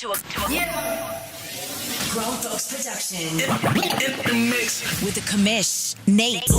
Grown Folks Production. In the mix. With the commish, Nate.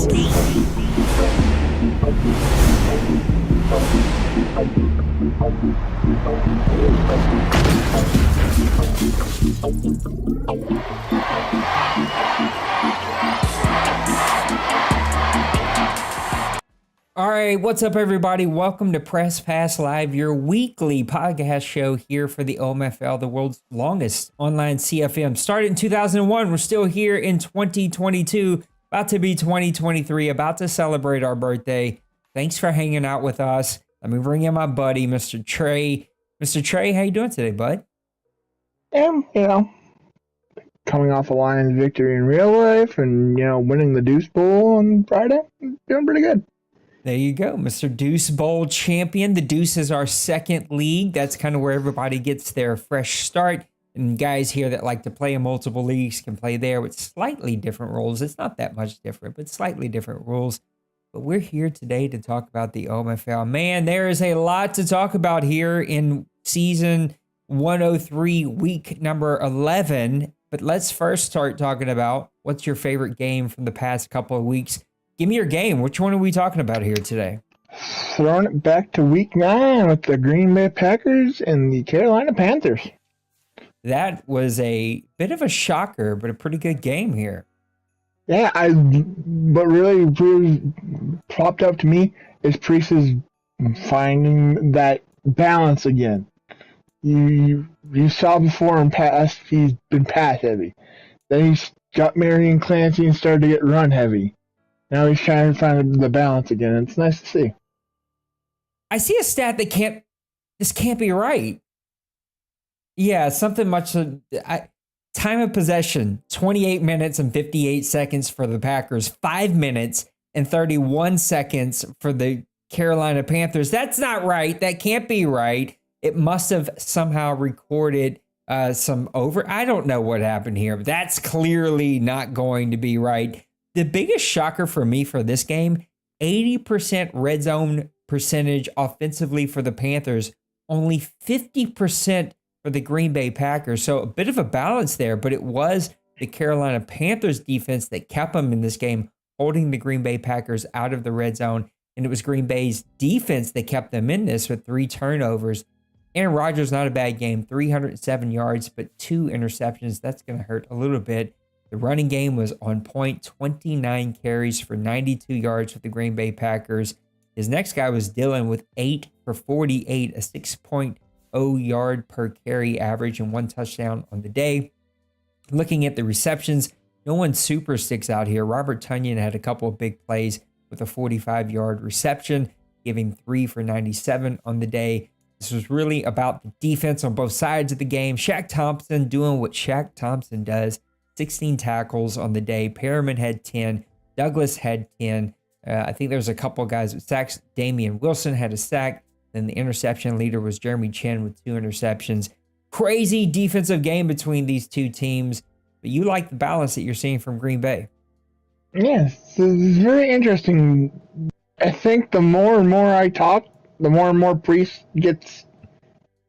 All right, what's up, everybody? Welcome to Press Pass Live, your weekly podcast show here for the OMFL, the world's longest online CFM. Started in 2001. We're still here in 2022, about to be 2023, about to celebrate our birthday. Thanks for hanging out with us. Let me bring in my buddy, Mr. Trey. Mr. Trey, how you doing today, bud? Coming off a Lions victory in real life and, winning the Deuce Bowl on Friday. Doing pretty good. There you go, Mr. Deuce Bowl champion. The Deuce is our second league. That's kind of where everybody gets their fresh start. And guys here that like to play in multiple leagues can play there with slightly different rules. It's not that much different, but slightly different rules. But we're here today to talk about the OMFL. Man, there is a lot to talk about here in season 103, week number 11. But let's first start talking about what's your favorite game from the past couple of weeks. Give me your game. Which one are we talking about here today? Throwing it back to week 9 with the Green Bay Packers and the Carolina Panthers. That was a bit of a shocker, but a pretty good game here. Yeah, what really popped up to me is Priest's finding that balance again. You saw before in past, he's been pass heavy. Then he got Marion Clancy and started to get run heavy. Now he's trying to find the balance again. It's nice to see. I see a stat that this can't be right. Yeah, something much. Time of possession, 28 minutes and 58 seconds for the Packers, 5 minutes and 31 seconds for the Carolina Panthers. That's not right. That can't be right. It must have somehow recorded some over. I don't know what happened here, but that's clearly not going to be right. The biggest shocker for me for this game, 80% red zone percentage offensively for the Panthers, only 50% for the Green Bay Packers. So a bit of a balance there, but it was the Carolina Panthers defense that kept them in this game, holding the Green Bay Packers out of the red zone. And it was Green Bay's defense that kept them in this with 3 turnovers. Aaron Rodgers, not a bad game, 307 yards, but 2 interceptions. That's going to hurt a little bit. The running game was on point, 29 carries for 92 yards for the Green Bay Packers. His next guy was Dillon with 8 for 48, a 6.0 yard per carry average and 1 touchdown on the day. Looking at the receptions, no one super sticks out here. Robert Tonyan had a couple of big plays with a 45-yard reception, giving 3 for 97 on the day. This was really about the defense on both sides of the game. Shaq Thompson doing what Shaq Thompson does. 16 tackles on the day. Perriman had 10. Douglas had 10. I think there was a couple of guys with sacks. Damian Wilson had a sack. Then the interception leader was Jeremy Chin with 2 interceptions. Crazy defensive game between these two teams. But you like the balance that you're seeing from Green Bay. Yes, it's very interesting. I think the more and more I talk, the more and more Priest gets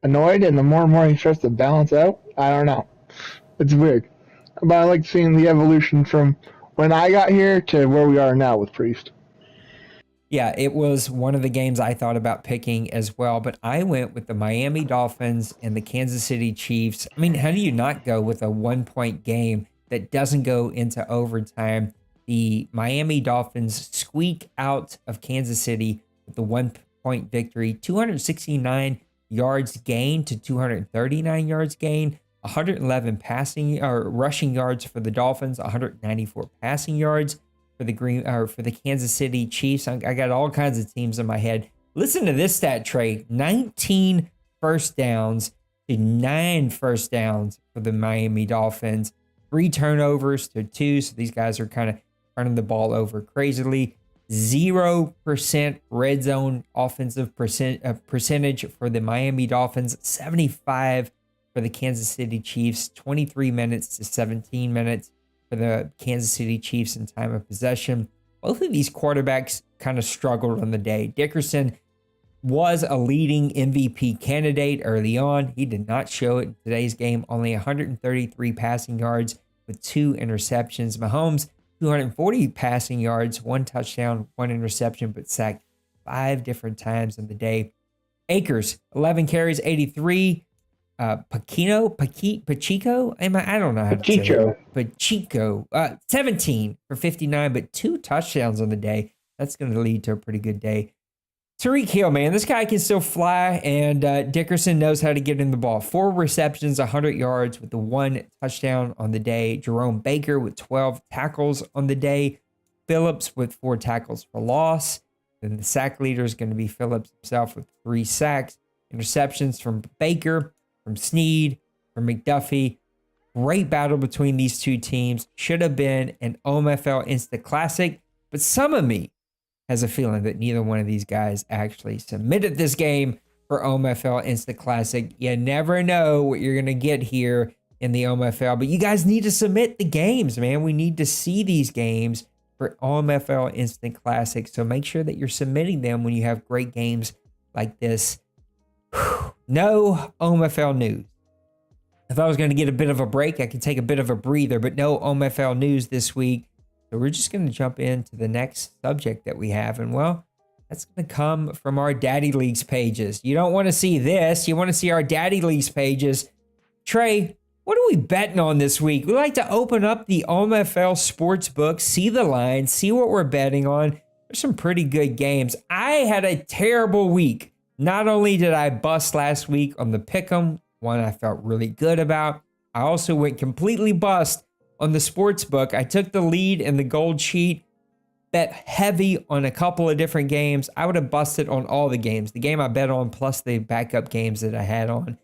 annoyed and the more he starts to balance out. I don't know. It's weird. But I like seeing the evolution from when I got here to where we are now with Priest. Yeah, it was one of the games I thought about picking as well, but I went with the Miami Dolphins and the Kansas City Chiefs. I mean, how do you not go with a 1-point game that doesn't go into overtime? The Miami Dolphins squeak out of Kansas City with the 1-point victory, 269 yards gained to 239 yards gained. 111 rushing yards for the Dolphins, 194 passing yards for the Kansas City Chiefs. I got all kinds of teams in my head. Listen to this stat, Trey. 19 first downs to 9 first downs for the Miami Dolphins. 3 turnovers to 2. So these guys are kind of turning the ball over crazily. 0% red zone offensive percentage for the Miami Dolphins. 75 for the Kansas City Chiefs, 23 minutes to 17 minutes for the Kansas City Chiefs in time of possession. Both of these quarterbacks kind of struggled on the day. Dickerson was a leading MVP candidate early on. He did not show it in today's game. Only 133 passing yards with 2 interceptions. Mahomes, 240 passing yards, 1 touchdown, 1 interception, but sacked 5 different times in the day. Akers, 11 carries, 83. Pacheco? I don't know how to say it. Pacheco, 17 for 59, but 2 touchdowns on the day. That's going to lead to a pretty good day. Tyreek Hill, man, this guy can still fly, and Dickerson knows how to get in the ball. 4 receptions, 100 yards with the 1 touchdown on the day. Jerome Baker with 12 tackles on the day. Phillips with 4 tackles for loss. Then the sack leader is going to be Phillips himself with 3 sacks. Interceptions from Baker, from Snead, from McDuffie. Great battle between these two teams. Should have been an OMFL Instant Classic, but some of me has a feeling that neither one of these guys actually submitted this game for OMFL Instant Classic. You never know what you're going to get here in the OMFL, but you guys need to submit the games, man. We need to see these games for OMFL Instant Classic, so make sure that you're submitting them when you have great games like this. No OMFL news. If I was going to get a bit of a break, I could take a bit of a breather, but no OMFL news this week. So we're just going to jump into the next subject that we have. And well, that's going to come from our Daddy Leagues pages. You don't want to see this. You want to see our Daddy Leagues pages. Trey, what are we betting on this week? We like to open up the OMFL sports book, see the lines, see what we're betting on. There's some pretty good games. I had a terrible week. Not only did I bust last week on the pick'em, one I felt really good about, I also went completely bust on the sports book. I took the lead in the gold sheet, bet heavy on a couple of different games. I would have busted on all the games. The game I bet on plus the backup games that I had on.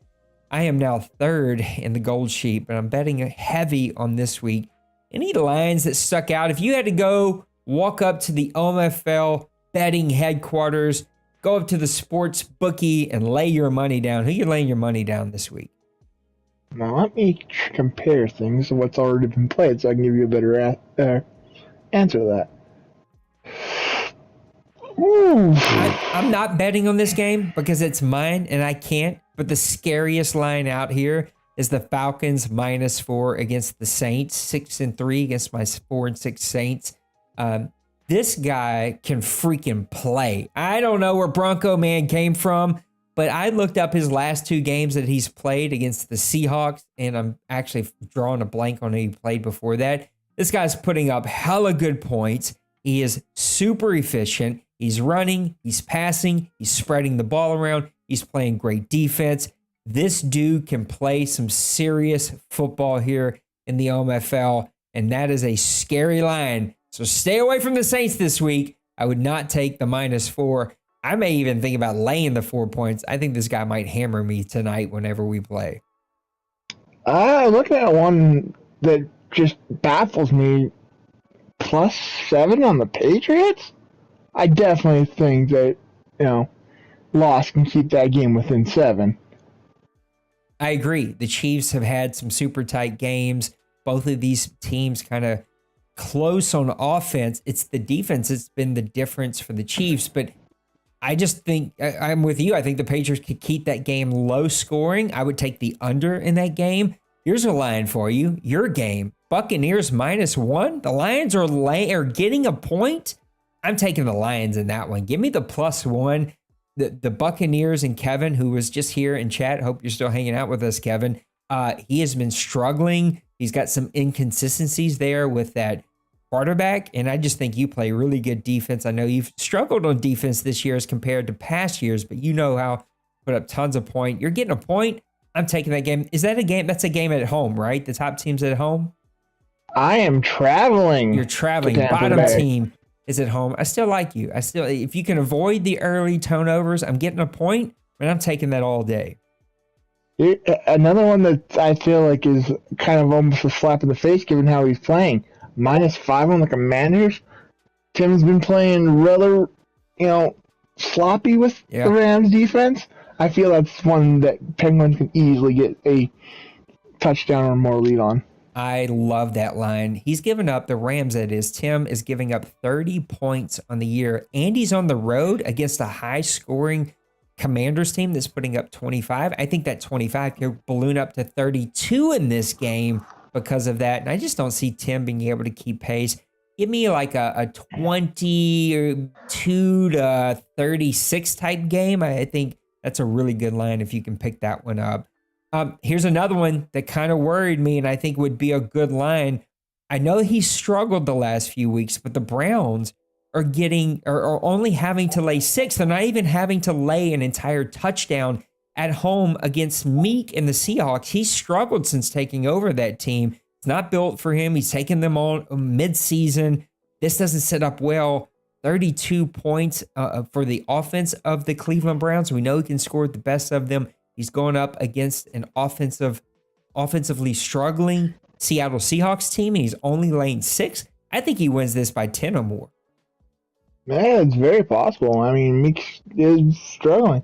I am now 3rd in the gold sheet, but I'm betting heavy on this week. Any lines that stuck out? If you had to go walk up to the OMFL betting headquarters, go up to the sports bookie and lay your money down, who you laying your money down this week? Now let me compare things to what's already been played so I can give you a better answer to that. Ooh. I'm not betting on this game because it's mine and I can't. But the scariest line out here is the Falcons -4 against the Saints, 6-3 against my 4-6 Saints. This guy can freaking play. I don't know where Bronco Man came from, but I looked up his last 2 games that he's played against the Seahawks, and I'm actually drawing a blank on who he played before that. This guy's putting up hella good points. He is super efficient. He's running, he's passing, he's spreading the ball around, he's playing great defense. This dude can play some serious football here in the OMFL, and that is a scary line. So stay away from the Saints this week. I would not take the -4. I may even think about laying the 4 points. I think this guy might hammer me tonight whenever we play. Looking at one that just baffles me, +7 on the Patriots? I definitely think that, loss can keep that game within 7. I agree. The Chiefs have had some super tight games. Both of these teams kind of close on offense. It's the defense that's been the difference for the Chiefs, but I just think I'm with you. I think the Patriots could keep that game low scoring. I would take the under in that game. Here's a line for you. Your game, Buccaneers -1. The Lions are getting a point. I'm taking the Lions in that one. Give me the +1. The Buccaneers and Kevin, who was just here in chat. Hope you're still hanging out with us, Kevin. He has been struggling. He's got some inconsistencies there with that quarterback, and I just think you play really good defense. I know you've struggled on defense this year as compared to past years, but you know how to put up tons of points. You're getting a point. I'm taking that game. Is that a game? That's a game at home, right? The top team's at home? I am traveling. You're traveling. Bottom team is at home. I still like you. If you can avoid the early turnovers, I'm getting a point, and I'm taking that all day. Another one that I feel like is kind of almost a slap in the face given how he's playing. -5 on the Commanders. Tim's been playing rather, sloppy with the Rams defense. I feel that's one that Penguins can easily get a touchdown or more lead on. I love that line. He's given up, the Rams that is, Tim is giving up 30 points on the year, and he's on the road against a high-scoring Commanders team that's putting up 25. I think that 25 could balloon up to 32 in this game because of that. And I just don't see Tim being able to keep pace. Give me like a 22 to 36 type game. I think that's a really good line if you can pick that one up. Here's another one that kind of worried me and I think would be a good line. I know he struggled the last few weeks, but the Browns are only having to lay 6. They're not even having to lay an entire touchdown at home against Meek and the Seahawks. He's struggled since taking over that team. It's not built for him. He's taken them on mid-season. This doesn't set up well. 32 points for the offense of the Cleveland Browns. We know he can score the best of them. He's going up against an offensively struggling Seattle Seahawks team, and he's only laying 6. I think he wins this by 10 or more. Man, it's very possible. I mean, Meek is struggling.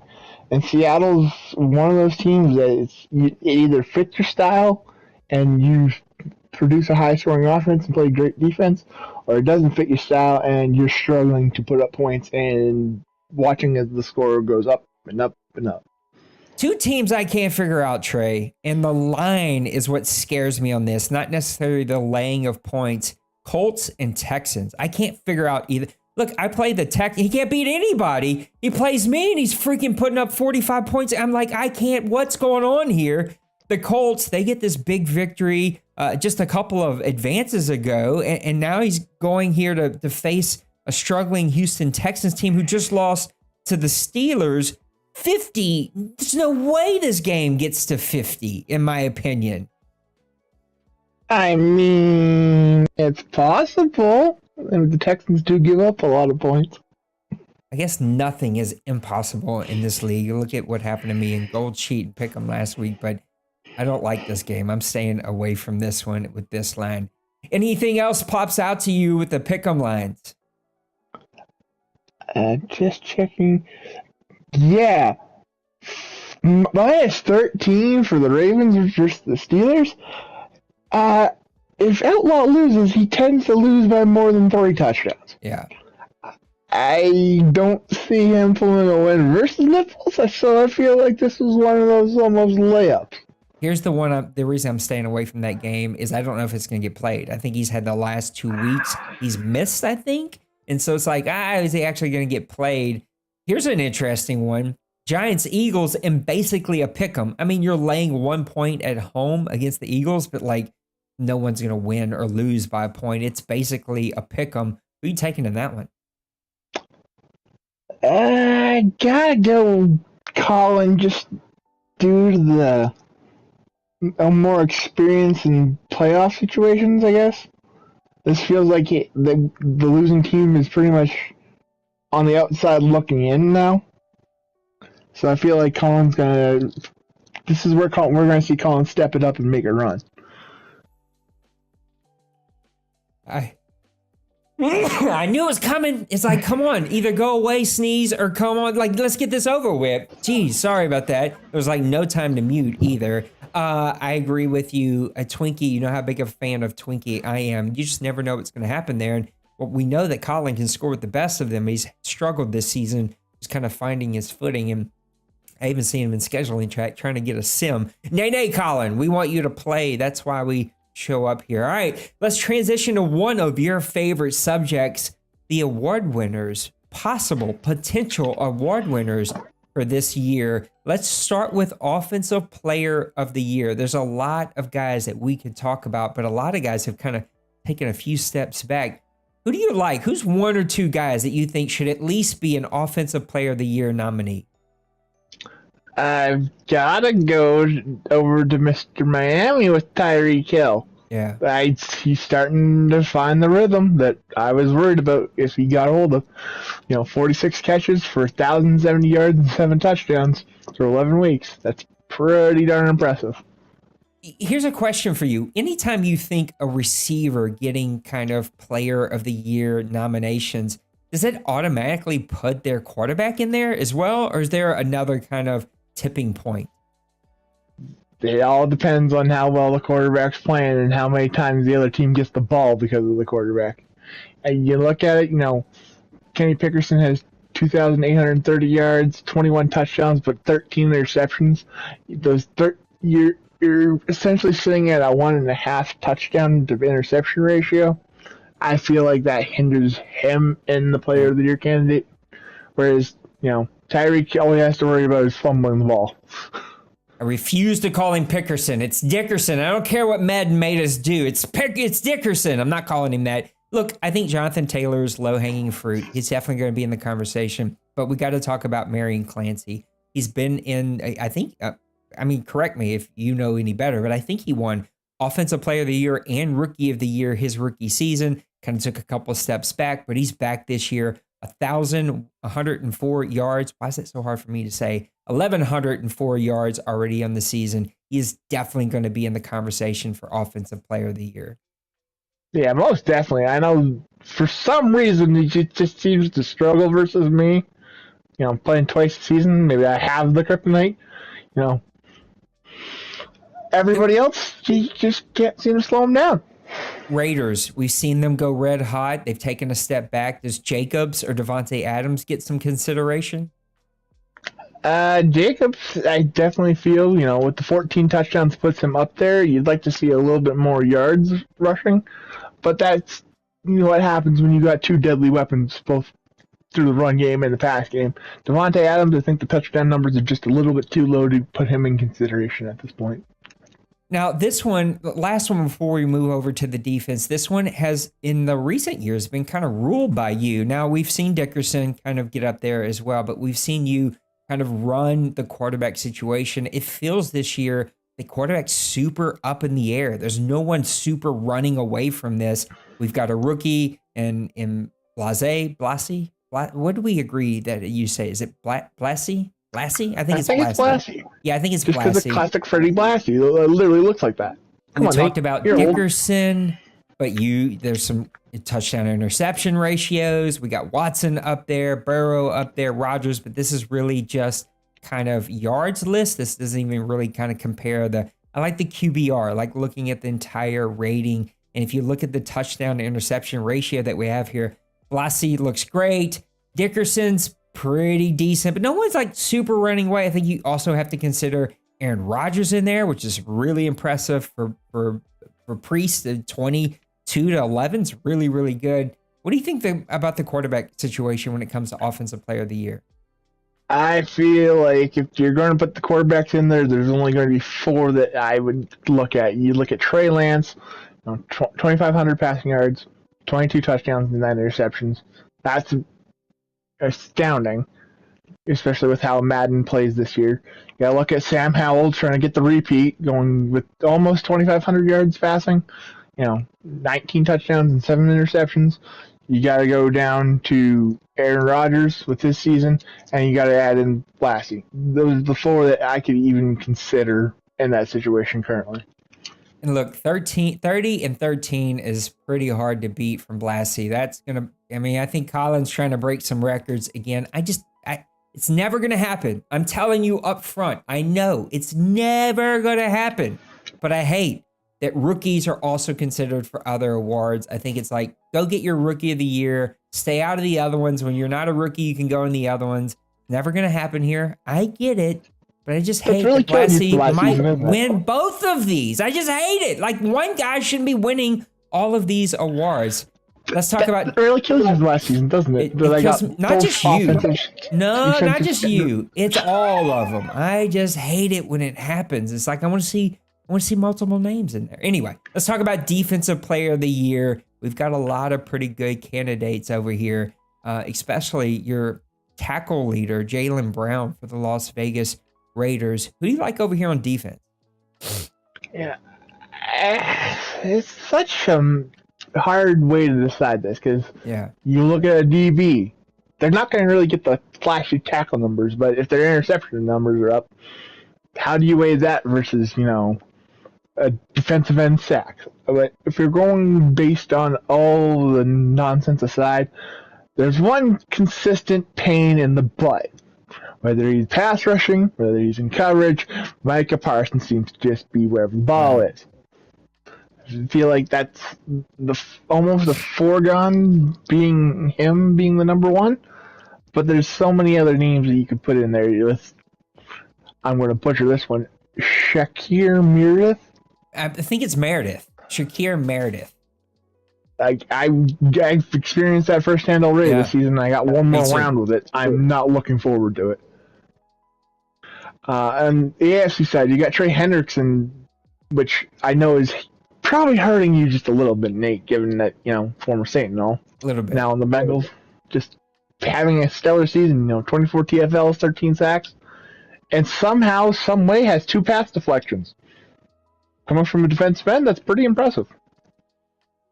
And Seattle's one of those teams that it either fits your style and you produce a high-scoring offense and play great defense, or it doesn't fit your style and you're struggling to put up points and watching as the score goes up and up and up. 2 teams I can't figure out, Trey, and the line is what scares me on this, not necessarily the laying of points. Colts and Texans. I can't figure out either. Look, I play the He can't beat anybody. He plays me and he's freaking putting up 45 points. I'm like, I can't. What's going on here? The Colts, they get this big victory just a couple of advances ago, and now he's going here to face a struggling Houston Texans team who just lost to the Steelers 50. There's no way this game gets to 50, in my opinion. I mean, it's possible. And the Texans do give up a lot of points. I guess nothing is impossible in this league. You look at what happened to me in Gold Sheet and Pick'em last week, but I don't like this game. I'm staying away from this one with this line. Anything else pops out to you with the Pick'em lines? Just checking. Yeah. Minus 13 for the Ravens versus the Steelers. If Outlaw loses, he tends to lose by more than 3 touchdowns. Yeah. I don't see him pulling a win versus Nipples, so I feel like this was one of those almost layups. Here's the reason I'm staying away from that game is I don't know if it's going to get played. I think he's had the last 2 weeks. He's missed, I think. And so it's like, is he actually going to get played? Here's an interesting one. Giants, Eagles, and basically a pick'em. I mean, you're laying 1 point at home against the Eagles, but like no one's going to win or lose by a point. It's basically a pick'em. Who are you taking in that one? I gotta go Colin just due to the more experience in playoff situations, I guess. This feels like the losing team is pretty much on the outside looking in now. So I feel like Colin's gonna. This is where we're gonna see Colin step it up and make a run. I knew it was coming. It's like, come on, either go away, sneeze, or come on, like, let's get this over with. Geez, sorry about that. There was like no time to mute either. I agree with you. A Twinkie, you know how big of a fan of Twinkie I am. You just never know what's going to happen there. And we know that Colin can score with the best of them. He's struggled this season. He's kind of finding his footing. And I even seen him in scheduling track trying to get a sim. Nay, Colin, we want you to play. That's why we show up here. All right, let's transition to one of your favorite subjects, the award winners, possible potential award winners for this year. Let's start with Offensive Player of the Year. There's a lot of guys that we could talk about, but a lot of guys have kind of taken a few steps back. Who do you like? Who's 1 or 2 guys that you think should at least be an Offensive Player of the Year nominee? I've gotta go over to Mr. Miami with Tyreek Hill. Yeah. He's starting to find the rhythm that I was worried about if he got hold of. 46 catches for 1,070 yards and 7 touchdowns for 11 weeks. That's pretty darn impressive. Here's a question for you. Anytime you think a receiver getting kind of Player of the Year nominations, does it automatically put their quarterback in there as well? Or is there another kind of tipping point? It all depends on how well the quarterback's playing and how many times the other team gets the ball because of the quarterback. And you look at it, Kenny Pickerson has 2,830 yards, 21 touchdowns, but 13 interceptions. You're essentially sitting at a 1.5 touchdown to interception ratio. I feel like that hinders him in the Player of the Year candidate. Whereas, Tyreek, all he has to worry about is fumbling the ball. I refuse to call him Pickerson. It's Dickerson. I don't care what Madden made us do. It's Dickerson. I'm not calling him that. Look, I think Jonathan Taylor's low-hanging fruit. He's definitely going to be in the conversation. But we got to talk about Marion Clancy. He's been in, I think, correct me if you know any better, but I think he won Offensive Player of the Year and Rookie of the Year his rookie season. Kind of took a couple of steps back, but he's back this year. 1,104 yards. Why is it so hard for me to say? 1,104 yards already on the season. He is definitely going to be in the conversation for Offensive Player of the Year. Yeah, most definitely. I know for some reason he just seems to struggle versus me. Playing twice a season. Maybe I have the kryptonite. Everybody else, he just can't seem to slow him down. Raiders, we've seen them go red hot. They've taken a step back. Does Jacobs or Devontae Adams get some consideration? Jacobs, I definitely feel, with the 14 touchdowns puts him up there. You'd like to see a little bit more yards rushing. But that's what happens when you got two deadly weapons, both through the run game and the pass game. Devontae Adams, I think the touchdown numbers are just a little bit too low to put him in consideration at this point. Now, this one, last one before we move over to the defense, this one has, in the recent years, been kind of ruled by you. Now, we've seen Dickerson kind of get up there as well, but we've seen you kind of run the quarterback situation. It feels this year the quarterback's super up in the air. There's no one super running away from this. We've got a rookie in Blassie. What do we agree that you say? Is it Blassie? Blassie? I think it's Blassie. Yeah, I think it's just Blassie. Just because of classic Freddie Blassie. It literally looks like that. We talked about Dickerson, but there's some touchdown interception ratios. We got Watson up there, Burrow up there, Rodgers, but this is really just kind of yards list. This doesn't even really kind of compare I like the QBR, like looking at the entire rating. And if you look at the touchdown to interception ratio that we have here, Blassie looks great. Dickerson's pretty decent, but no one's like super running away. I think you also have to consider Aaron Rodgers in there, which is really impressive for Priest. 22 to 11 is really, really good. What do you think about the quarterback situation when it comes to Offensive Player of the Year? I feel like if you're going to put the quarterbacks in there, there's only going to be four that I would look at. You look at Trey Lance, 2,500 passing yards, 22 touchdowns and 9 interceptions. That's astounding, especially with how Madden plays this year. You got to look at Sam Howell trying to get the repeat, going with almost 2,500 yards passing, 19 touchdowns and 7 interceptions. You got to go down to Aaron Rodgers with this season, and you got to add in Blassie. Those are the four that I could even consider in that situation currently. And look, 30 and 13 is pretty hard to beat from Blassie. That's going to, I think Colin's trying to break some records again. It's never going to happen. I'm telling you up front. I know it's never going to happen, but I hate that rookies are also considered for other awards. I think it's like, go get your Rookie of the Year, stay out of the other ones. When you're not a rookie, you can go in the other ones. Never going to happen here. I get it, but I just hate that Blassie might win both of these. I just hate it. Like, one guy shouldn't be winning all of these awards. Let's talk about... It really kills you last season, doesn't it? It kills, not just you. No, not just you. It's all of them. I just hate it when it happens. It's like, I want to see multiple names in there. Anyway, let's talk about Defensive Player of the Year. We've got a lot of pretty good candidates over here, especially your tackle leader, Jaylen Brown for the Las Vegas Raiders. Who do you like over here on defense? Yeah, it's such a hard way to decide this because you look at a DB, they're not going to really get the flashy tackle numbers, but if their interception numbers are up, how do you weigh that versus, a defensive end sack? But if you're going based on all the nonsense aside, there's one consistent pain in the butt. Whether he's pass rushing, whether he's in coverage, Micah Parsons seems to just be wherever the ball is. I feel like that's almost a foregone being the number one. but there's so many other names that you could put in there. I'm going to butcher this one. Shakir Meredith. I think it's Meredith. Shakir Meredith. I've experienced that firsthand already this season. I got one more round with it. I'm not looking forward to it. And the AFC side, you got Trey Hendrickson, which I know is probably hurting you just a little bit, Nate, given that, former Saint and all. A little bit. Now in the Bengals, just having a stellar season, 24 TFLs, 13 sacks, and somehow, some way has 2 pass deflections. Coming from a defensive end, that's pretty impressive.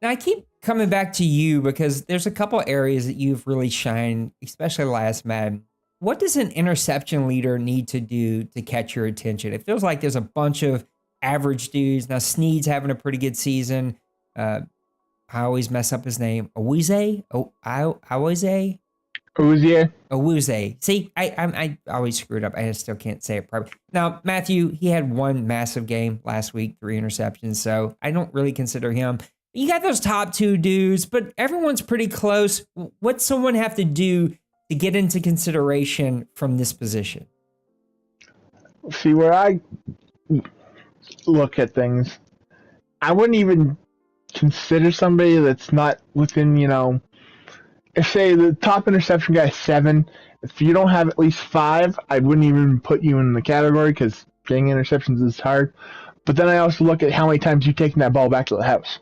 Now, I keep coming back to you because there's a couple areas that you've really shined, especially last Madden. What does an interception leader need to do to catch your attention? It feels like there's a bunch of average dudes. Now, Snead's having a pretty good season. I always mess up his name. Awuzie? Awuzie? Awuzie. See, I always screwed up. I still can't say it properly. Now, Matthew, he had one massive game last week, 3 interceptions, so I don't really consider him. You got those top 2 dudes, but everyone's pretty close. What's someone have to do to get into consideration from this position? See, where I look at things, I wouldn't even consider somebody that's not within, if say the top interception guy is 7, if you don't have at least 5, I wouldn't even put you in the category because getting interceptions is hard. But then I also look at how many times you've taken that ball back to the house.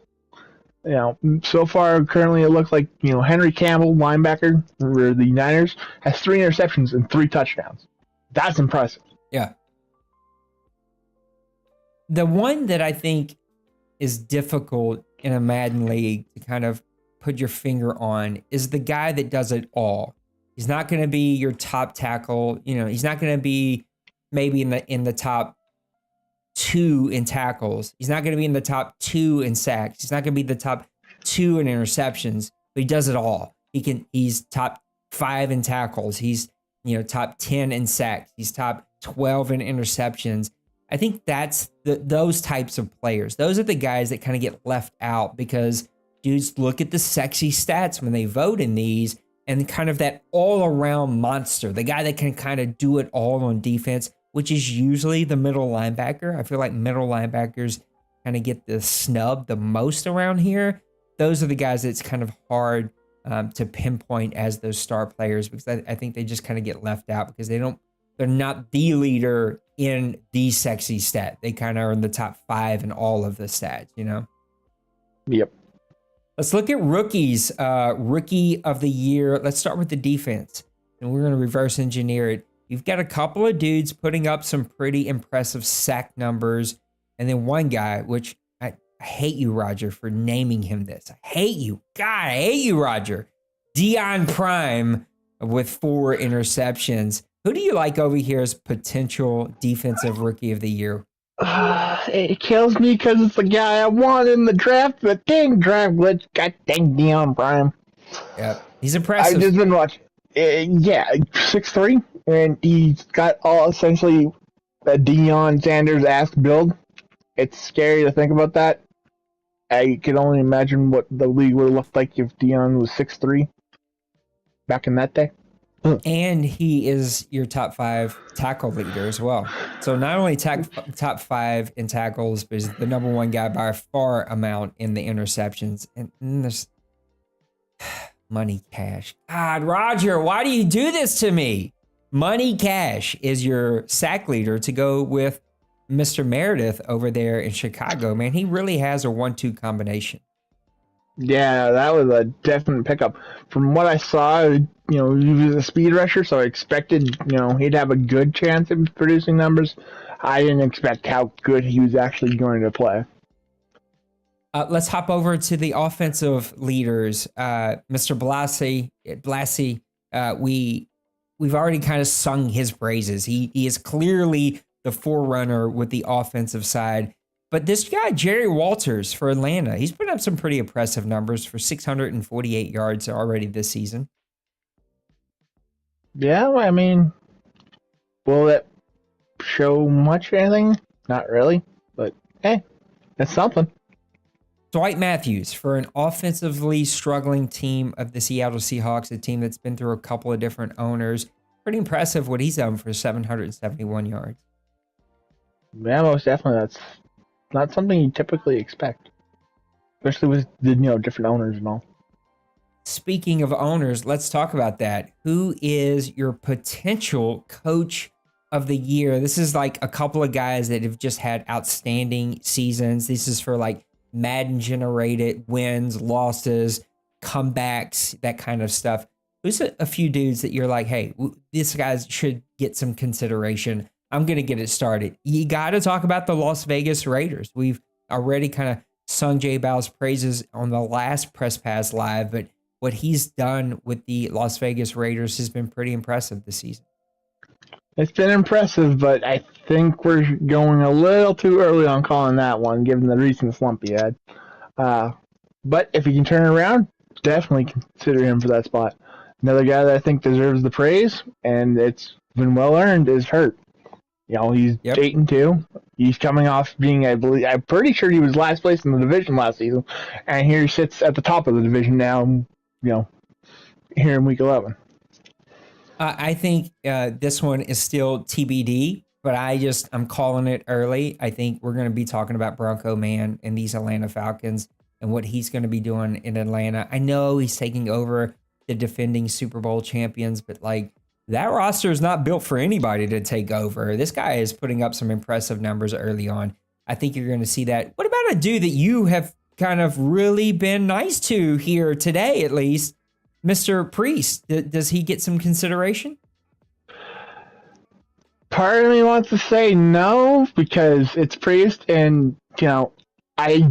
So far, currently it looks like, Henry Campbell, linebacker for the Niners, has 3 interceptions and 3 touchdowns. That's impressive. Yeah. The one that I think is difficult in a Madden league to kind of put your finger on is the guy that does it all. He's not going to be your top tackle. He's not going to be maybe in the top 2 in tackles. He's not going to be in the top 2 in sacks. He's not going to be the top 2 in interceptions, but he does it all. He's top 5 in tackles. He's, top 10 in sacks. He's top 12 in interceptions. I think that's those types of players. Those are the guys that kind of get left out because dudes look at the sexy stats when they vote in these and kind of that all-around monster, the guy that can kind of do it all on defense, which is usually the middle linebacker. I feel like middle linebackers kind of get the snub the most around here. Those are the guys that's kind of hard to pinpoint as those star players because I think they just kind of get left out because they're not the leader in the sexy stat. They kind of are in the top 5 in all of the stats, Yep. Let's look at rookies. Rookie of the year. Let's start with the defense, and we're going to reverse engineer it. You've got a couple of dudes putting up some pretty impressive sack numbers, and then one guy, which I hate you, Roger, for naming him this. I hate you. God, I hate you, Roger. Deion Prime with 4 interceptions. Who do you like over here as potential defensive rookie of the year? It kills me because it's the guy I want in the draft, but dang draft glitch. God dang Deion Prime. Yeah, he's impressive. I've just been watching. 6'3", and he's got all essentially a Deion Sanders-esque build. It's scary to think about that. I can only imagine what the league would have looked like if Deion was 6'3" back in that day. And he is your top 5 tackle leader as well. So not only top 5 in tackles, but he's the number 1 guy by a far amount in the interceptions. And there's Money Cash. God, Roger, why do you do this to me? Money Cash is your sack leader to go with Mr. Meredith over there in Chicago. Man, he really has a 1-2 combination. Yeah, that was a definite pickup. From what I saw, he was a speed rusher, so I expected, he'd have a good chance of producing numbers. I didn't expect how good he was actually going to play. Let's hop over to the offensive leaders. Mr. Blassie, we've already kind of sung his praises. He is clearly the forerunner with the offensive side. But this guy, Jerry Walters for Atlanta, he's put up some pretty impressive numbers for 648 yards already this season. Yeah, I mean, will it show much anything? Not really, but hey, that's something. Dwight Matthews, for an offensively struggling team of the Seattle Seahawks, a team that's been through a couple of different owners. Pretty impressive what he's done for 771 yards. Yeah, most definitely. That's not something you typically expect, especially with the different owners and all. Speaking of owners, let's talk about that. Who is your potential coach of the year? This is like a couple of guys that have just had outstanding seasons. This is for like Madden generated wins, losses, comebacks, that kind of stuff. Who's a few dudes that you're like, hey, this guy should get some consideration? I'm going to get it started. You got to talk about the Las Vegas Raiders. We've already kind of sung Jay Bow's praises on the last Press Pass Live, but what he's done with the Las Vegas Raiders has been pretty impressive this season. It's been impressive, but I think we're going a little too early on calling that one, given the recent slump he had. But if he can turn it around, definitely consider him for that spot. Another guy that I think deserves the praise, and it's been well earned, is Hurt. He's 8-2. He's coming off being, I'm pretty sure he was last place in the division last season, and here he sits at the top of the division now. Here in week 11. I think this one is still TBD, but I'm calling it early. I think we're going to be talking about Bronco Man and these Atlanta Falcons and what he's going to be doing in Atlanta. I know he's taking over the defending Super Bowl champions, but like that roster is not built for anybody to take over. This guy is putting up some impressive numbers early on. I think you're going to see that. What about a dude that you have kind of really been nice to here today, at least? Mr. Priest, does he get some consideration? Part of me wants to say no, because it's Priest, and, I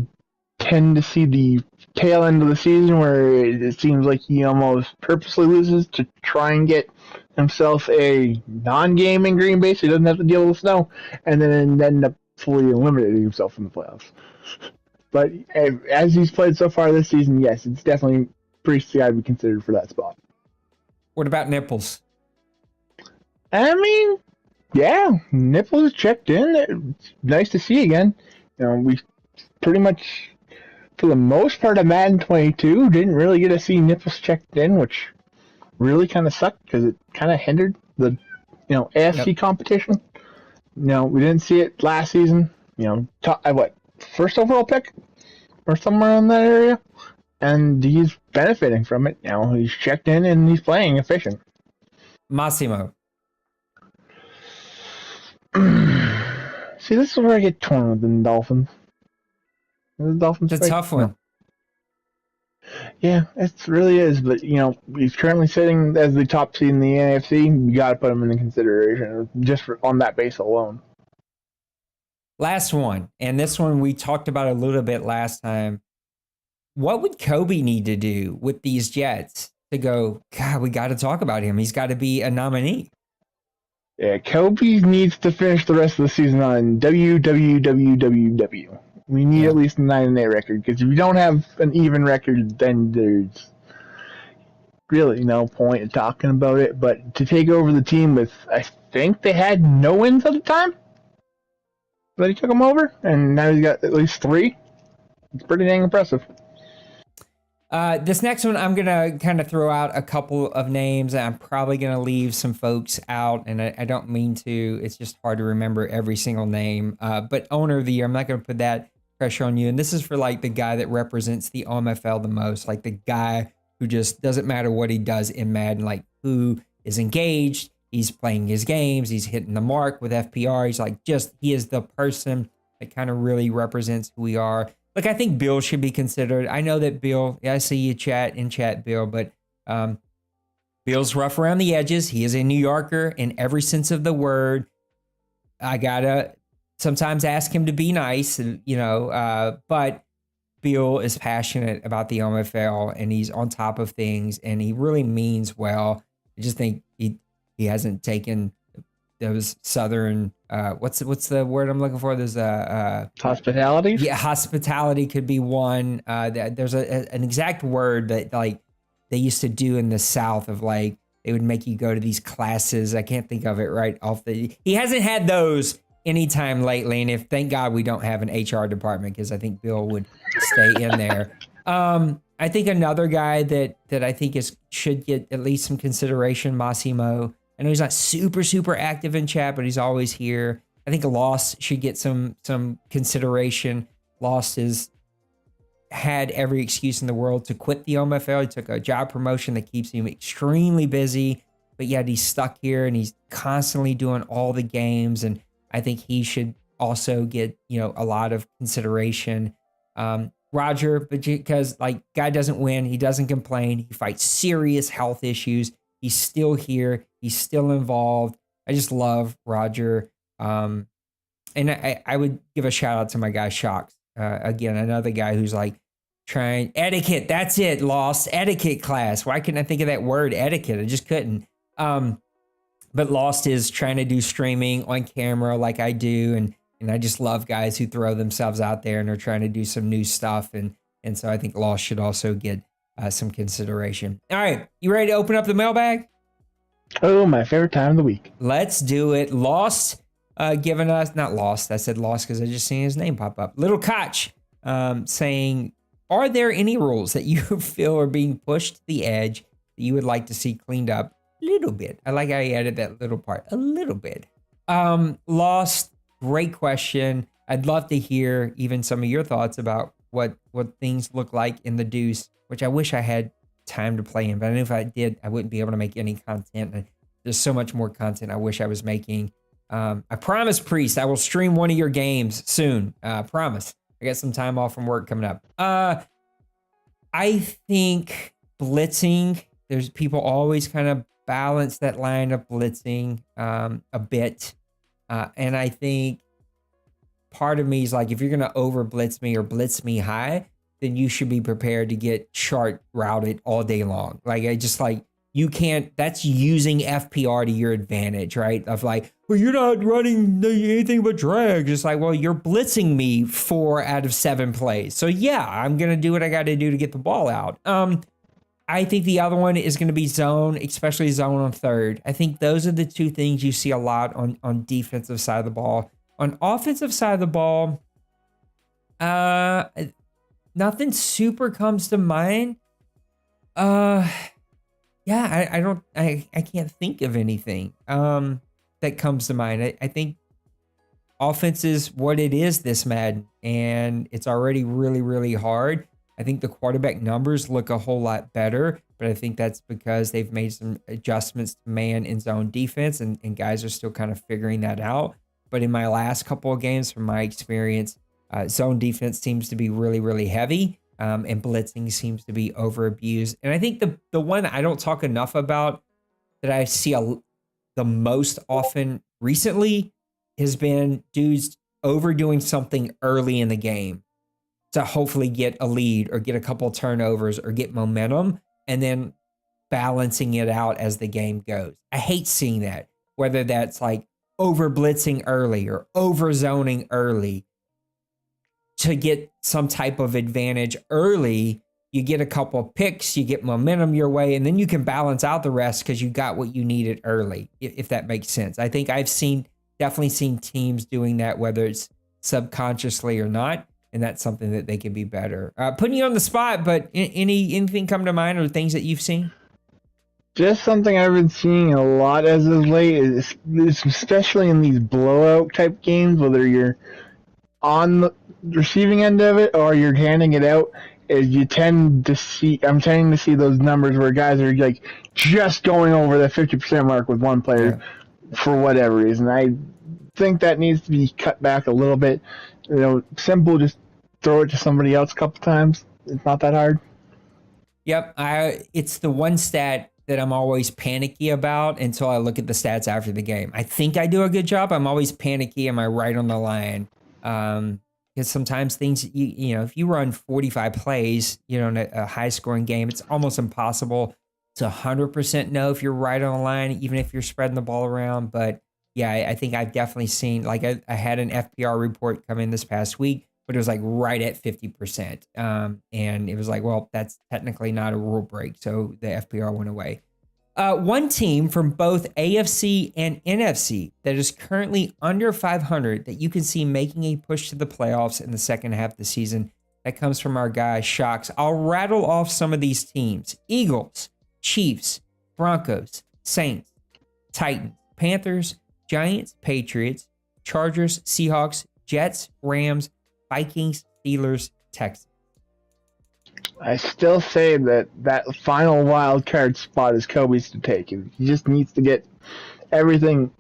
tend to see the tail end of the season where it seems like he almost purposely loses to try and get himself a non-game in Green Bay so he doesn't have to deal with snow, and then end up fully eliminating himself from the playoffs. But as he's played so far this season, yes, it's definitely Priest guy to be considered for that spot. What about Nipples? I mean, yeah, Nipples checked in. It's nice to see again. We pretty much, for the most part of Madden 22, didn't really get to see Nipples checked in, which really kind of sucked because it kind of hindered the, AFC competition. We didn't see it last season. First overall pick or somewhere in that area. And he's benefiting from it. He's checked in and he's playing efficient. Massimo. See, this is where I get torn with the Dolphins. The Dolphins. It's a tough one. Yeah, it really is. But, he's currently sitting as the top seed in the NFC. You got to put him in consideration just on that base alone. Last one. And this one we talked about a little bit last time. What would Kobe need to do with these Jets to go, God, we got to talk about him. He's got to be a nominee. Yeah, Kobe needs to finish the rest of the season on WWWWW. We need at least a 9-8 record, because if you don't have an even record, then there's really no point in talking about it. But to take over the team with, I think they had no wins at the time, but he took them over, and now he's got at least 3. It's pretty dang impressive. This next one, I'm going to kind of throw out a couple of names. I'm probably going to leave some folks out, and I don't mean to. It's just hard to remember every single name. But owner of the year, I'm not going to put that pressure on you. And this is for like the guy that represents the OMFL the most, like the guy who just doesn't matter what he does in Madden, like who is engaged. He's playing his games. He's hitting the mark with FPR. He's like he is the person that kind of really represents who we are. Look, I think Bill should be considered. I know that Bill, I see you in chat, Bill, but Bill's rough around the edges. He is a New Yorker in every sense of the word. I gotta sometimes ask him to be nice, but Bill is passionate about the OMFL and he's on top of things and he really means well. I just think he hasn't taken those Southern, what's the word I'm looking for? There's hospitality. Yeah, hospitality could be one. There's an exact word that like they used to do in the South of like they would make you go to these classes. I can't think of it right off the. He hasn't had those anytime lately. And if thank God we don't have an HR department, because I think Bill would stay in there. I think another guy that I think should get at least some consideration, Massimo. I know he's not super active in chat, but he's always here. I think Lost should get some consideration. Lost has had every excuse in the world to quit the OMFL. He took a job promotion that keeps him extremely busy, but yet he's stuck here and he's constantly doing all the games. And I think he should also get, a lot of consideration. Roger, because like guy doesn't win, he doesn't complain, he fights serious health issues. He's still here, he's still involved. I just love Roger. And I would give a shout out to my guy Shocks. Again, another guy who's like trying etiquette. That's it, Lost etiquette class. Why couldn't I think of that word, etiquette? I just couldn't. But Lost is trying to do streaming on camera like I do, and I just love guys who throw themselves out there and are trying to do some new stuff. And so I think Lost should also get some consideration. All right, you ready to open up the mailbag? Oh, my favorite time of the week. Let's do it. Lost giving us, not Lost, I said Lost because I just seen his name pop up. Little Koch saying, are there any rules that you feel are being pushed to the edge that you would like to see cleaned up a little bit? I like how he added that little part, a little bit. Lost, great question. I'd love to hear even some of your thoughts about what things look like in the Deuce, which I wish I had time to play in, but I knew if I did, I wouldn't be able to make any content. And there's so much more content I wish I was making. I promise, Priest, I will stream one of your games soon. Promise. I got some time off from work coming up. I think blitzing, there's people always kind of balance that line of blitzing a bit. And I think part of me is like, if you're going to over blitz me or blitz me high, then you should be prepared to get short routed all day long. Like, I just like, you can't, that's using FPR to your advantage, right? Of like, well, you're not running anything but drags. It's like, well, you're blitzing me 4 out of 7 plays. So yeah, I'm going to do what I got to do to get the ball out. I think the other one is going to be zone, especially zone on third. I think those are the two things you see a lot on defensive side of the ball. On offensive side of the ball, nothing super comes to mind. Yeah, I can't think of anything that comes to mind. I think offense is what it is this Madden, and it's already really, really hard. I think the quarterback numbers look a whole lot better, but I think that's because they've made some adjustments to man and zone defense, and guys are still kind of figuring that out. But in my last couple of games, from my experience, zone defense seems to be really, really heavy, and blitzing seems to be over abused. And I think the one I don't talk enough about that I see the most often recently has been dudes overdoing something early in the game to hopefully get a lead or get a couple of turnovers or get momentum, and then balancing it out as the game goes. I hate seeing that, whether that's like over blitzing early or over zoning early to get some type of advantage early. You get a couple of picks, you get momentum your way, and then you can balance out the rest because you got what you needed early, if that makes sense. I think I've definitely seen teams doing that, whether it's subconsciously or not. And that's something that they can be better. Putting you on the spot, but anything come to mind or things that you've seen? Just something I've been seeing a lot as of late, is especially in these blowout type games, whether you're on the receiving end of it or you're handing it out, is I'm tending to see those numbers where guys are like just going over the 50% mark with one player for whatever reason. I think that needs to be cut back a little bit. Simple, just throw it to somebody else a couple times. It's not that hard. Yep. It's the one stat that I'm always panicky about until I look at the stats after the game. I think I do a good job. I'm always panicky. Am I right on the line? Because sometimes things, if you run 45 plays, in a high scoring game, it's almost impossible to 100% know if you're right on the line, even if you're spreading the ball around. But yeah, I think I've definitely seen, like I had an FPR report come in this past week, but it was like right at 50%. And it was like, well, that's technically not a rule break. So the FPR went away. One team from both AFC and NFC that is currently under 500 that you can see making a push to the playoffs in the second half of the season. That comes from our guy, Shocks. I'll rattle off some of these teams. Eagles, Chiefs, Broncos, Saints, Titans, Panthers, Giants, Patriots, Chargers, Seahawks, Jets, Rams, Vikings, Steelers, Texans. I still say that final wild card spot is Kobe's to take. He just needs to get everything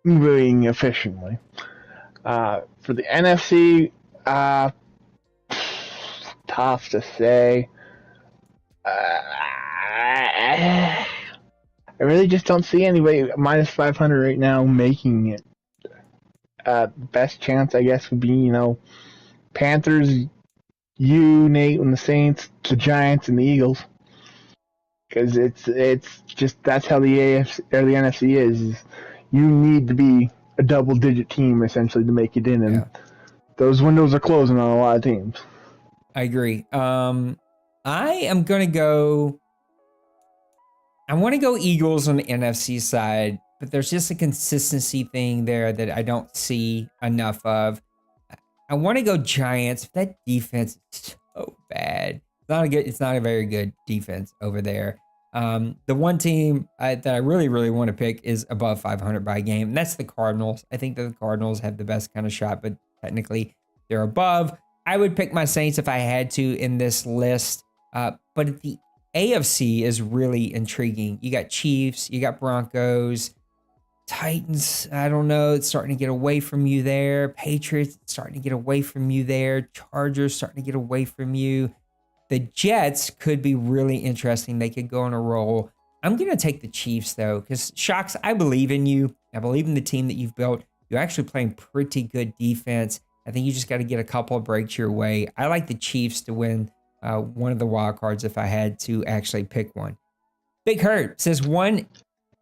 moving efficiently. For the NFC, tough to say. I really just don't see anybody minus 500 right now making it. Best chance, I guess, would be, Panthers, you, Nate, and the Saints, the Giants, and the Eagles. Because it's just that's how the AFC or the NFC is. You need to be a double-digit team essentially to make it in, and those windows are closing on a lot of teams. I agree. I am gonna go. I want to go Eagles on the NFC side, but there's just a consistency thing there that I don't see enough of. I want to go Giants. But that defense is so bad. It's not a very good defense over there. The one team that I really, really want to pick is above 500 by game, and that's the Cardinals. I think that the Cardinals have the best kind of shot, but technically they're above. I would pick my Saints if I had to in this list, but the AFC is really intriguing. You got Chiefs, you got Broncos, Titans, I don't know, it's starting to get away from you there. Patriots, starting to get away from you there. Chargers, starting to get away from you. The Jets could be really interesting. They could go on a roll. I'm going to take the Chiefs, though, because, Shocks, I believe in you. I believe in the team that you've built. You're actually playing pretty good defense. I think you just got to get a couple of breaks your way. I like the Chiefs to win one of the wild cards if I had to actually pick one. Big Hurt says one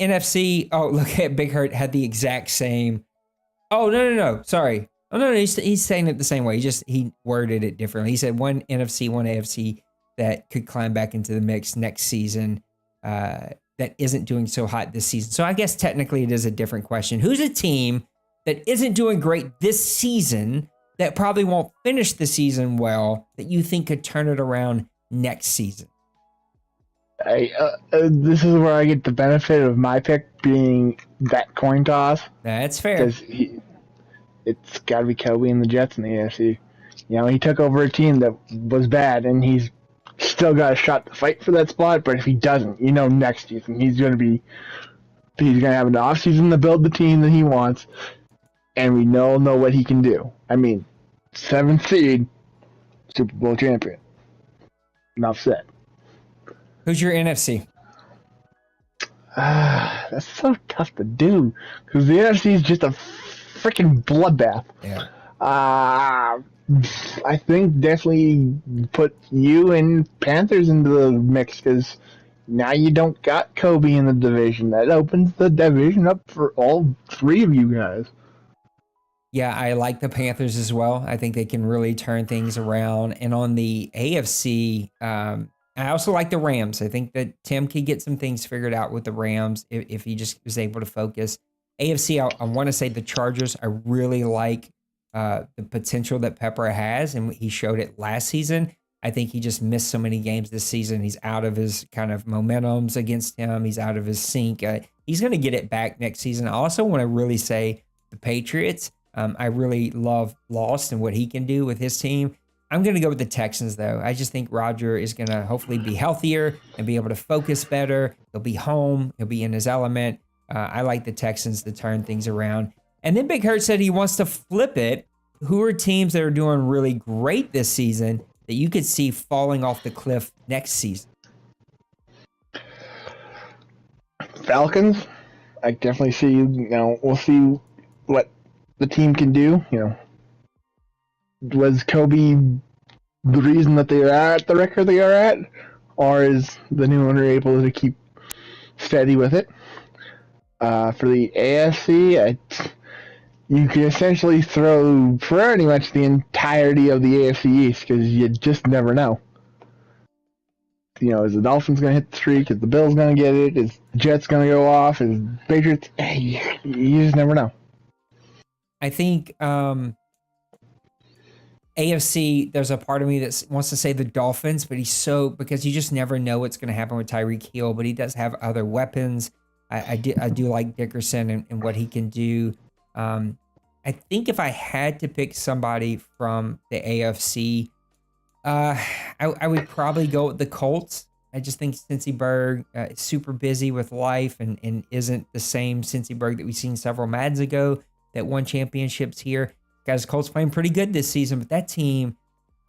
NFC. Oh, look at Big Hurt had the exact same. Oh, no. Sorry. Oh, no. He's saying it the same way. He worded it differently. He said one NFC, one AFC that could climb back into the mix next season that isn't doing so hot this season. So I guess technically it is a different question. Who's a team that isn't doing great this season that probably won't finish the season well that you think could turn it around next season? This is where I get the benefit of my pick being that coin toss. That's fair. Because it's got to be Kobe and the Jets in the AFC. He took over a team that was bad, and he's still got a shot to fight for that spot. But if he doesn't, next season he's going to have an offseason to build the team that he wants, and we know what he can do. I mean, 7th seed, Super Bowl champion. Enough said. Who's your NFC? That's so tough to do because the NFC is just a freaking bloodbath. Yeah. I think definitely put you and Panthers into the mix because now you don't got Kobe in the division. That opens the division up for all three of you guys. Yeah, I like the Panthers as well. I think they can really turn things around. And on the AFC, I also like the Rams. I think that Tim could get some things figured out with the Rams if he just was able to focus. AFC, I want to say the Chargers. I really like the potential that Pepper has, and he showed it last season. I think he just missed so many games this season. He's out of his kind of momentums against him. He's out of his sync. He's going to get it back next season. I also want to really say the Patriots. I really love Lost and what he can do with his team. I'm going to go with the Texans, though. I just think Roger is going to hopefully be healthier and be able to focus better. He'll be home. He'll be in his element. I like the Texans to turn things around. And then Big Hurt said he wants to flip it. Who are teams that are doing really great this season that you could see falling off the cliff next season? Falcons. I definitely see, we'll see what the team can do. Was Kobe the reason that they are at the record they are at, or is the new owner able to keep steady with it? For the AFC, you can essentially throw pretty much the entirety of the AFC East because you just never know. Is the Dolphins going to hit the streak? Is the Bills going to get it? Is the Jets going to go off? Is Patriots? Hey, you just never know. I think AFC, there's a part of me that wants to say the Dolphins, but because you just never know what's going to happen with Tyreek Hill, but he does have other weapons. I do like Dickerson and what he can do. I think if I had to pick somebody from the AFC, I would probably go with the Colts. I just think Cincy Berg is super busy with life and isn't the same Cincy Berg that we've seen several Mads ago that won championships here. Guys, Colts playing pretty good this season, but that team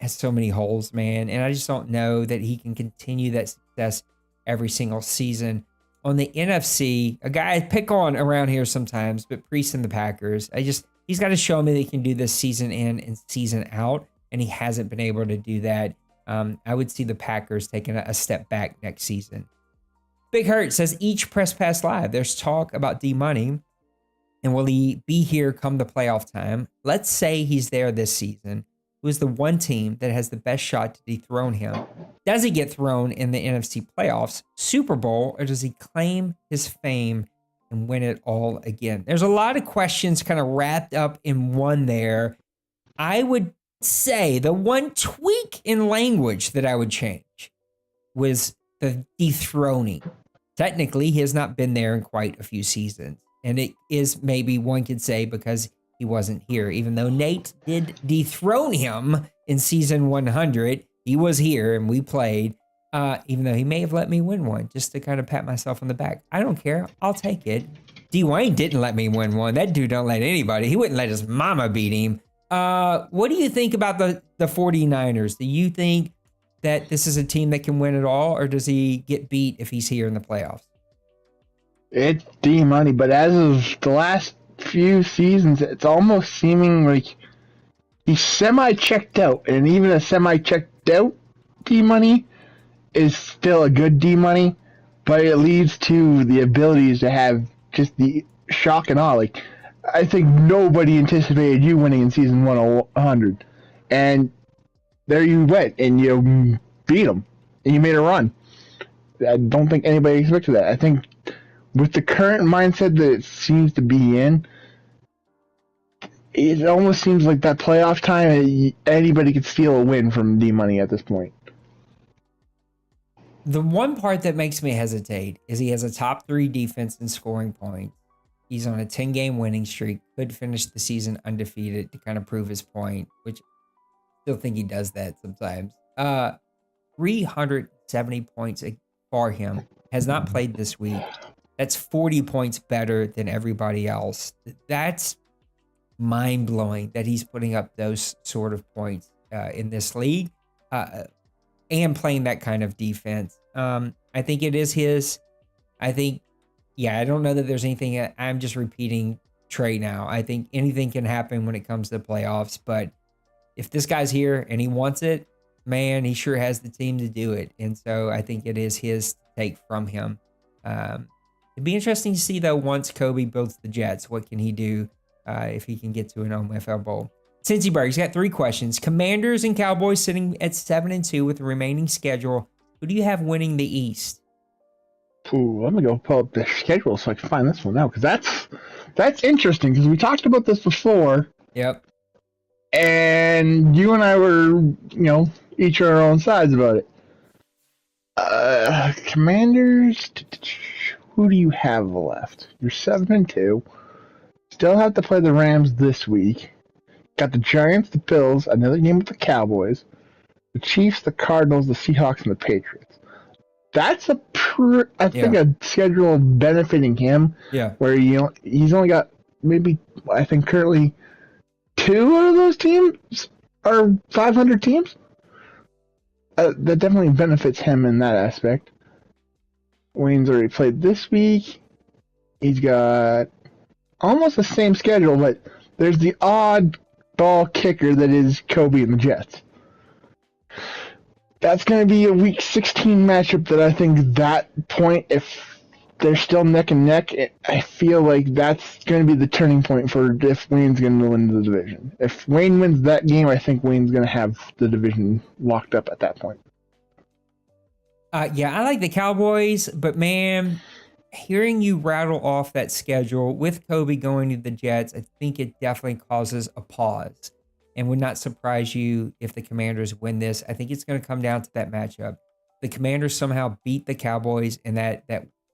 has so many holes, man. And I just don't know that he can continue that success every single season. On the NFC, a guy I pick on around here sometimes, but Priest and the Packers, he's got to show me that he can do this season in and season out, and he hasn't been able to do that. I would see the Packers taking a step back next season. Big Hurt says, each Press Pass Live, there's talk about D-Money, and will he be here come the playoff time? Let's say he's there this season. Who is the one team that has the best shot to dethrone him? Does he get thrown in the NFC playoffs, Super Bowl, or does he claim his fame and win it all again? There's a lot of questions kind of wrapped up in one there. I would say the one tweak in language that I would change was the dethroning. Technically, he has not been there in quite a few seasons. And it is maybe one could say because he wasn't here. Even though Nate did dethrone him in season 100, he was here and we played. Even though he may have let me win one just to kind of pat myself on the back. I don't care. I'll take it. D-Wayne didn't let me win one. That dude don't let anybody. He wouldn't let his mama beat him. What do you think about the 49ers? Do you think that this is a team that can win it all, or does he get beat if he's here in the playoffs? It's D-Money, but as of the last few seasons, it's almost seeming like he's semi-checked out, and even a semi-checked out D-Money is still a good D-Money, but it leads to the abilities to have just the shock and awe. Like, I think nobody anticipated you winning in season 100, and there you went, and you beat them, and you made a run. I don't think anybody expected that. I think with the current mindset that it seems to be in, it almost seems like that playoff time, anybody could steal a win from D-Money at this point. The one part that makes me hesitate is he has a top 3 defense in scoring points. He's on a 10-game winning streak, could finish the season undefeated to kind of prove his point, which I still think he does that sometimes. 370 points for him. Has not played this week. That's 40 points better than everybody else. That's mind-blowing that he's putting up those sort of points in this league and playing that kind of defense. I think it is his. I think, I don't know that there's anything. I'm just repeating Trey now. I think anything can happen when it comes to the playoffs, but if this guy's here and he wants it, man, he sure has the team to do it. And so I think it is his to take from him. It'd be interesting to see, though, once Kobe builds the Jets, what can he do if he can get to an OMFL Bowl? Cincy Berg's got 3 questions. Commanders and Cowboys sitting at 7-2 with the remaining schedule. Who do you have winning the East? Ooh, let me go pull up the schedule so I can find this one out, because that's interesting, because we talked about this before. Yep. And you and I were, each on our own sides about it. Commanders, who do you have left? You're 7-2. Still have to play the Rams this week. Got the Giants, the Bills, another game with the Cowboys, the Chiefs, the Cardinals, the Seahawks, and the Patriots. That's a schedule benefiting him. Yeah. Where he's only got maybe, I think currently 2 of those teams are 500 teams. That definitely benefits him in that aspect. Wayne's already played this week. He's got almost the same schedule, but there's the odd ball kicker that is Kobe and the Jets. That's going to be a week 16 matchup that I think that point, if they're still neck and neck, I feel like that's going to be the turning point for if Wayne's going to win the division. If Wayne wins that game, I think Wayne's going to have the division locked up at that point. Yeah, I like the Cowboys, but man, hearing you rattle off that schedule with Kobe going to the Jets, I think it definitely causes a pause and would not surprise you if the Commanders win this. I think it's going to come down to that matchup. The Commanders somehow beat the Cowboys in that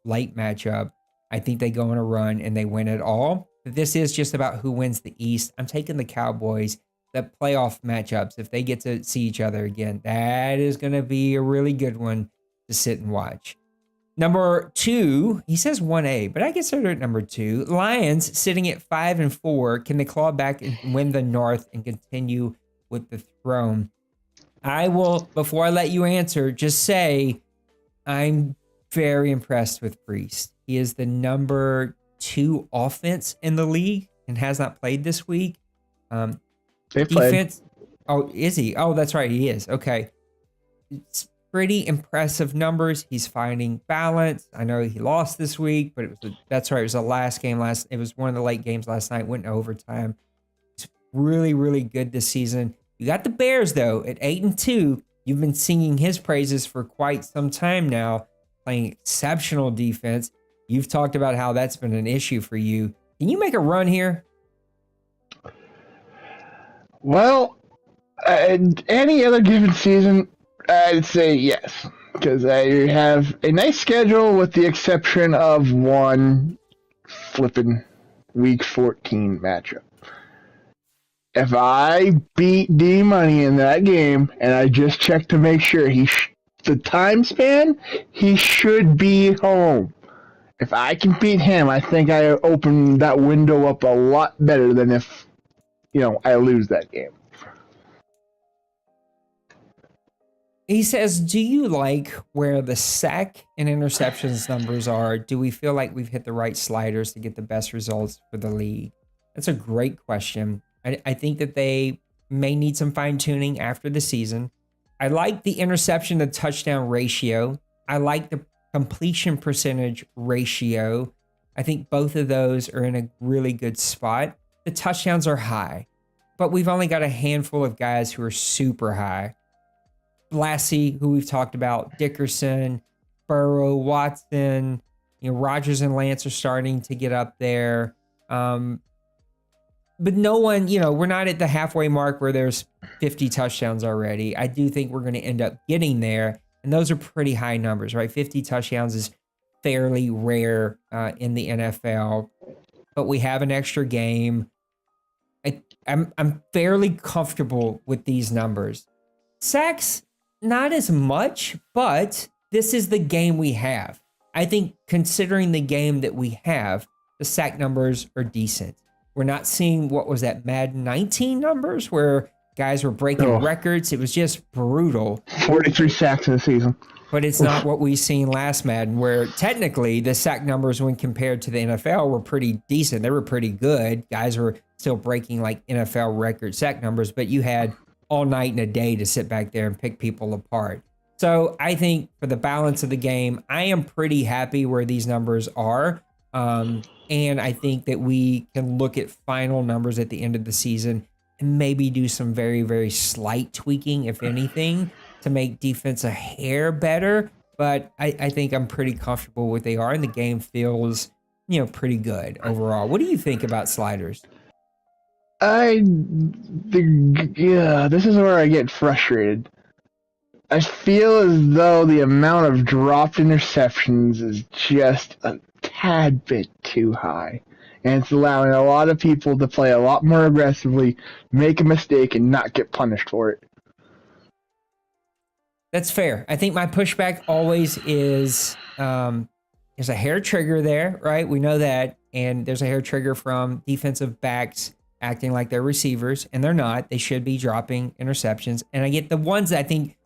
late matchup. I think they go on a run and they win it all. But this is just about who wins the East. I'm taking the Cowboys. The playoff matchups, if they get to see each other again, that is going to be a really good one to sit and watch. Number 2, he says 1A, but I consider it number 2. Lions sitting at 5-4. Can they claw back and win the North and continue with the throne? I will, before I let you answer, just say I'm very impressed with Priest. He is the number 2 offense in the league and has not played this week. They Defense. played. Oh, is he? Oh, that's right. He is. Okay. It's pretty impressive numbers. He's finding balance. I know he lost this week, but that's right. It was the last game it was one of the late games last night, went in overtime. It's really, really good this season. You got the Bears though at 8-2. You've been singing his praises for quite some time now, playing exceptional defense. You've talked about how that's been an issue for you. Can you make a run here? Well, any other given season, I'd say yes, because you have a nice schedule with the exception of one flipping Week 14 matchup. If I beat D Money in that game, and I just checked to make sure the time span, he should be home. If I can beat him, I think I open that window up a lot better than if, I lose that game. He says, do you like where the sack and interceptions numbers are? Do we feel like we've hit the right sliders to get the best results for the league? That's a great question. I think that they may need some fine tuning after the season. I like the interception to touchdown ratio. I like the completion percentage ratio. I think both of those are in a really good spot. The touchdowns are high, but we've only got a handful of guys who are super high. Lassie, who we've talked about, Dickerson, Burrow, Watson, Rodgers and Lance are starting to get up there. But no one, we're not at the halfway mark where there's 50 touchdowns already. I do think we're going to end up getting there. And those are pretty high numbers, right? 50 touchdowns is fairly rare in the NFL. But we have an extra game. I'm fairly comfortable with these numbers. Sacks, not as much, but this is the game we have. I think considering the game that we have, the sack numbers are decent. We're not seeing what was that Madden 19 numbers where guys were breaking records. It was just brutal. 43 sacks in a season. But it's not what we seen last Madden, where technically the sack numbers when compared to the NFL were pretty decent. They were pretty good. Guys were still breaking like NFL record sack numbers, but you had all night and a day to sit back there and pick people apart. So I think for the balance of the game, I am pretty happy where these numbers are. And I think that we can look at final numbers at the end of the season and maybe do some very, very slight tweaking, if anything, to make defense a hair better. But I think I'm pretty comfortable with what they are, and the game feels, pretty good overall. What do you think about sliders? This is where I get frustrated. I feel as though the amount of dropped interceptions is just a tad bit too high. And it's allowing a lot of people to play a lot more aggressively, make a mistake, and not get punished for it. That's fair. I think my pushback always is there's a hair trigger there, right? We know that. And there's a hair trigger from defensive backs acting like they're receivers, and they're not. They should be dropping interceptions. And I get the ones that I think,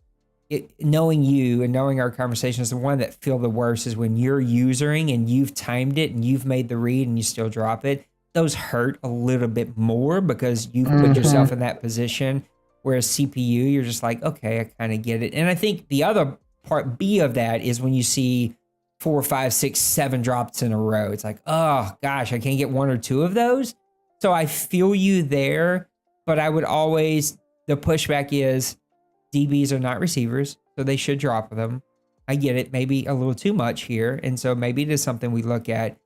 knowing you and knowing our conversations, the one that feel the worst is when you're usering and you've timed it and you've made the read and you still drop it. Those hurt a little bit more because you've put yourself in that position. Whereas CPU, you're just like, okay, I kind of get it. And I think the other part B of that is when you see 4, 5, 6, 7 drops in a row. It's like, oh gosh, I can't get 1 or 2 of those. So I feel you there, but I would always, the pushback is DBs are not receivers, so they should drop them. I get it, maybe a little too much here. And so maybe it is something we look at.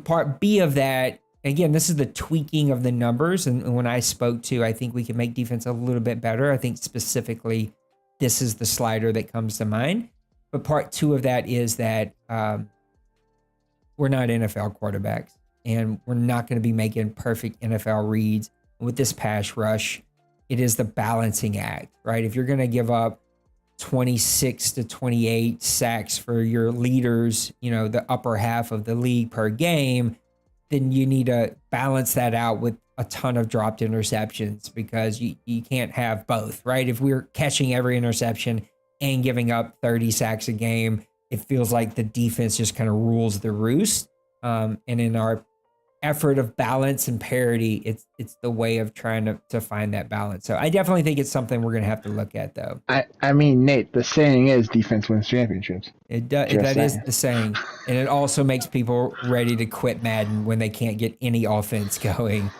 Part B of that, again, this is the tweaking of the numbers. And when I spoke to, I think we can make defense a little bit better. I think specifically, this is the slider that comes to mind. But part 2 of that is that we're not NFL quarterbacks, and we're not going to be making perfect NFL reads. With this pass rush, it is the balancing act, right? If you're going to give up 26 to 28 sacks for your leaders, the upper half of the league per game, then you need to balance that out with a ton of dropped interceptions, because you can't have both, right? If we're catching every interception and giving up 30 sacks a game, it feels like the defense just kind of rules the roost. And in our effort of balance and parity, it's the way of trying to find that balance. So I definitely think it's something we're going to have to look at, though. I mean, Nate, the saying is defense wins championships. It does. That is the saying. And it also makes people ready to quit Madden when they can't get any offense going.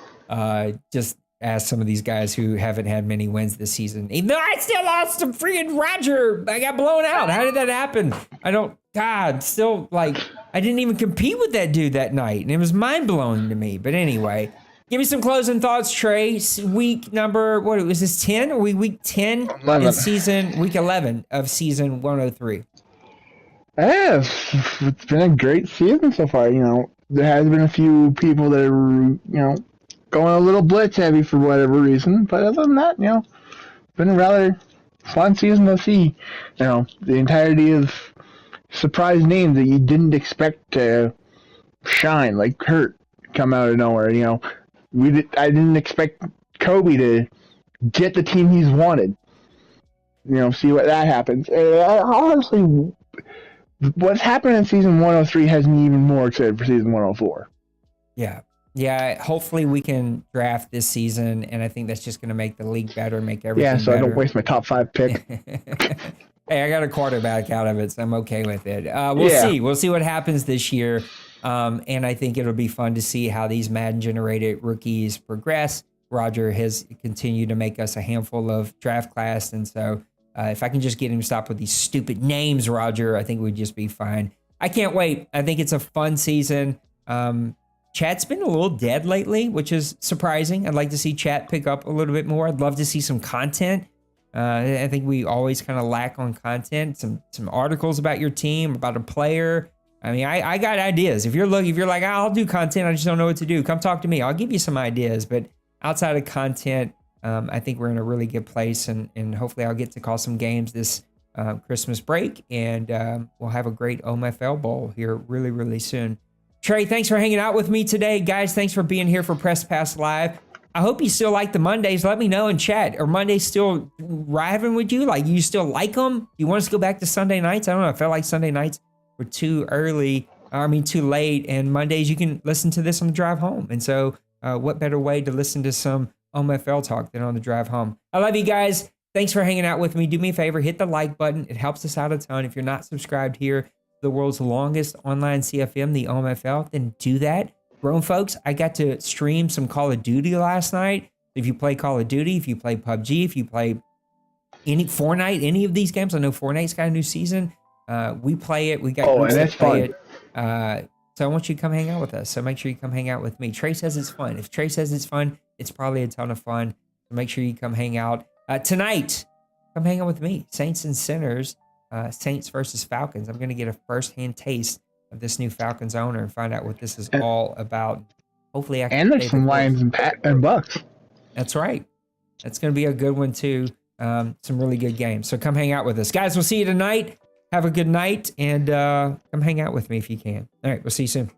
Just ask some of these guys who haven't had many wins this season. Even though I still lost to freaking Roger. I got blown out. How did that happen? I didn't even compete with that dude that night, and it was mind-blowing to me. But anyway, give me some closing thoughts, Trey. Week number, what was this, 10? Are we week 10 in week 11 of season 103? Yeah, it's been a great season so far. There has been a few people that are, going a little blitz heavy for whatever reason. But other than that, it's been a rather fun season to see. The entirety of surprise names that you didn't expect to shine, like Kurt, come out of nowhere. I didn't expect Kobe to get the team he's wanted. See what that happens. Honestly, what's happened in season 103 has me even more excited for season 104. Yeah. Hopefully we can draft this season, and I think that's just going to make the league better, make everything better. I don't waste my top 5 pick. Hey, I got a quarterback out of it, so I'm okay with it. We'll see. We'll see what happens this year. And I think it'll be fun to see how these Madden-generated rookies progress. Roger has continued to make us a handful of draft class, and so if I can just get him to stop with these stupid names, Roger, I think we'd just be fine. I can't wait. I think it's a fun season. Chat's been a little dead lately, which is surprising. I'd like to see chat pick up a little bit more. I'd love to see some content. I think we always kind of lack on content, some articles about your team, about a player. I mean, I got ideas. If you're like, I'll do content, I just don't know what to do, come talk to me. I'll give you some ideas. But outside of content, I think we're in a really good place, and hopefully I'll get to call some games this Christmas break, and we'll have a great OMFL Bowl here really, really soon. Trey, thanks for hanging out with me today. Guys, thanks for being here for Press Pass Live. I hope you still like the Mondays. Let me know in chat. Are Mondays still riving with you? Like, you still like them? You want us to go back to Sunday nights? I don't know. I felt like Sunday nights were too late. And Mondays, you can listen to this on the drive home. And so what better way to listen to some OMFL talk than on the drive home? I love you guys. Thanks for hanging out with me. Do me a favor, hit the like button. It helps us out a ton. If you're not subscribed here, the world's longest online CFM, the OMFL, then do that. Grown folks, I got to stream some Call of Duty last night. If you play Call of Duty, if you play PUBG, if you play any Fortnite, any of these games, I know Fortnite's got a new season. We play it. We got and it's fun. So I want you to come hang out with us. So make sure you come hang out with me. Trey says it's fun. If Trey says it's fun, it's probably a ton of fun. So make sure you come hang out. Tonight, come hang out with me. Saints and Sinners, Saints versus Falcons. I'm going to get a firsthand taste of this new Falcons owner and find out what this is all about. Hopefully I can. And there's some Lions and Bucks. That's right. That's going to be a good one too. Some really good games. So come hang out with us. Guys, we'll see you tonight. Have a good night, and come hang out with me if you can. All right, we'll see you soon.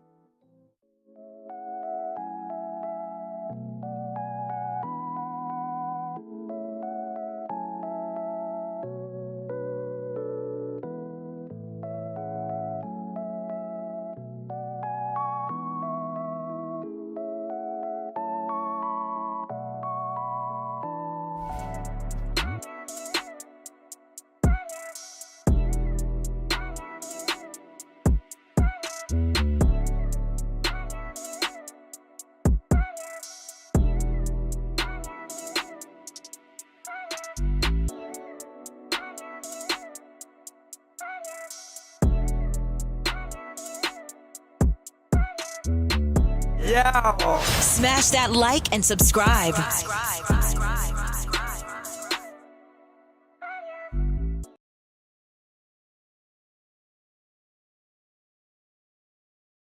Yeah. Smash that like and subscribe.